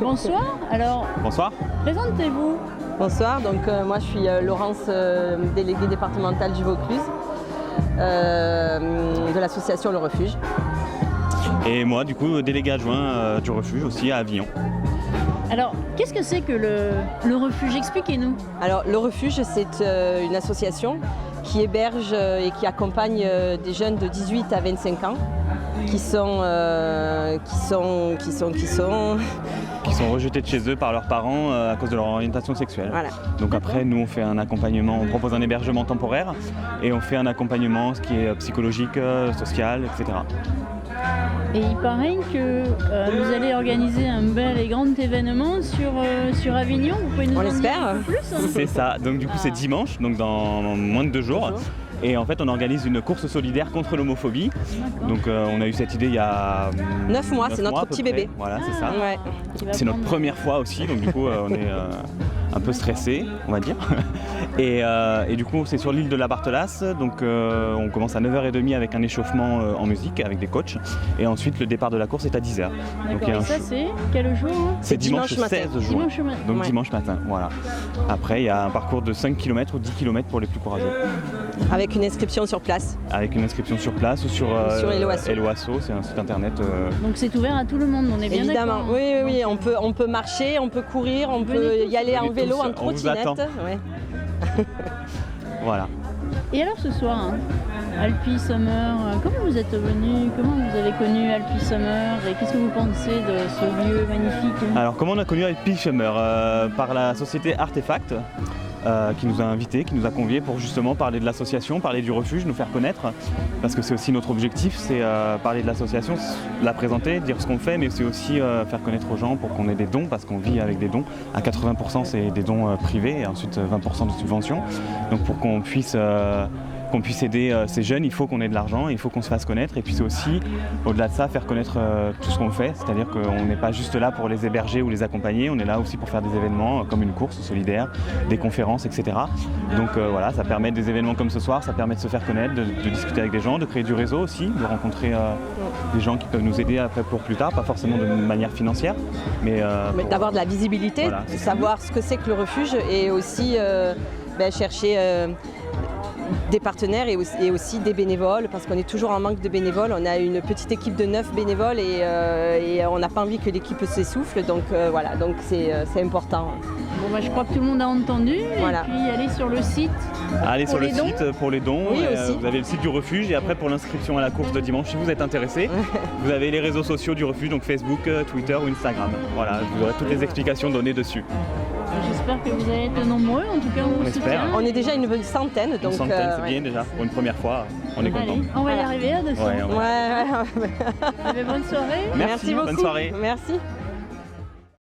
Bonsoir, alors Bonsoir. présentez-vous. Bonsoir, donc moi je suis Laurence, déléguée départementale du Vaucluse, de l'association Le Refuge. Et moi, du coup, délégué adjoint du refuge aussi à Avignon. Alors, qu'est-ce que c'est que le refuge? Expliquez-nous. Alors Le Refuge, c'est une association qui héberge et qui accompagne des jeunes de 18 à 25 ans qui sont Rejetés de chez eux par leurs parents à cause de leur orientation sexuelle. Voilà. Donc après, nous, on fait un accompagnement, on propose un hébergement temporaire et on fait un accompagnement, ce qui est psychologique, social, etc. Et il paraît que vous allez organiser un bel et grand événement sur Avignon. Vous pouvez nous On en dire l'espère. un peu plus hein? C'est ça. Donc du coup, c'est dimanche, donc dans moins de 2 jours. Et en fait, on organise une course solidaire contre l'homophobie. Donc on a eu cette idée il y a 9 mois, c'est notre à peu petit près. bébé. Voilà, c'est ça. Ouais. Qui va C'est notre prendre- première fois aussi, donc du coup on est un peu stressé, on va dire. Et du coup c'est sur l'île de la Barthelasse, donc on commence à 9h30 avec un échauffement en musique avec des coachs. Et ensuite le départ de la course est à 10h. D'accord, et ça c'est quel jour hein? C'est dimanche dimanche matin. 16 juin. Dimanche matin. Donc Ouais. dimanche matin, voilà. Après il y a un parcours de 5 km ou 10 km pour les plus courageux. Avec une inscription sur place. Avec une inscription sur place ou sur Hello Asso. Hello Asso, c'est un site internet. Donc c'est ouvert à tout le monde, on est bien Évidemment, d'accord. oui, on peut marcher, on peut courir, on peut Venez tous. y aller en Venez vélo, tous, en on vous attend. trottinette. Ouais. Voilà. Et alors ce soir, hein, Alpi Summer, comment vous êtes venu, comment vous avez connu Alpi Summer et qu'est-ce que vous pensez de ce lieu magnifique hein? Alors comment on a connu Alpi Summer par la société Artefact qui nous a invités, qui nous a conviés pour justement parler de l'association, parler du refuge, nous faire connaître, parce que c'est aussi notre objectif, c'est parler de l'association, la présenter, dire ce qu'on fait, mais c'est aussi faire connaître aux gens pour qu'on ait des dons, parce qu'on vit avec des dons. À 80% c'est des dons privés et ensuite 20% de subventions. Donc pour qu'on puisse aider ces jeunes, il faut qu'on ait de l'argent, il faut qu'on se fasse connaître et puis c'est aussi, au-delà de ça, faire connaître tout ce qu'on fait, c'est-à-dire qu'on n'est pas juste là pour les héberger ou les accompagner, on est là aussi pour faire des événements comme une course solidaire, des conférences, etc. Donc voilà, ça permet des événements comme ce soir, ça permet de se faire connaître, de discuter avec des gens, de créer du réseau aussi, de rencontrer des gens qui peuvent nous aider après pour plus tard, pas forcément de manière financière, mais D'avoir de la visibilité, Voilà, de c'est ça. savoir ce que c'est que le refuge et aussi chercher des partenaires et aussi des bénévoles parce qu'on est toujours en manque de bénévoles. On a une petite équipe de 9 bénévoles et on n'a pas envie que l'équipe s'essouffle, donc voilà, donc c'est important. Bon bah je crois que tout le monde a entendu Voilà. et puis allez sur le site. allez Pour sur le les dons. site pour les dons, Oui, et, aussi. vous avez le site du refuge et après pour l'inscription à la course de dimanche si vous êtes intéressé, vous avez les réseaux sociaux du refuge, donc Facebook, Twitter ou Instagram. Voilà, vous aurez toutes les explications données dessus. J'espère que vous allez être nombreux, en tout cas on vous espère. soutient. On est déjà une centaine, donc Une centaine, c'est ouais. bien déjà, pour une première fois, on est content. Allez, on va y Voilà. arriver là-dessus. Ouais, Ouais. Bonne soirée. Merci, beaucoup. bonne soirée. Merci.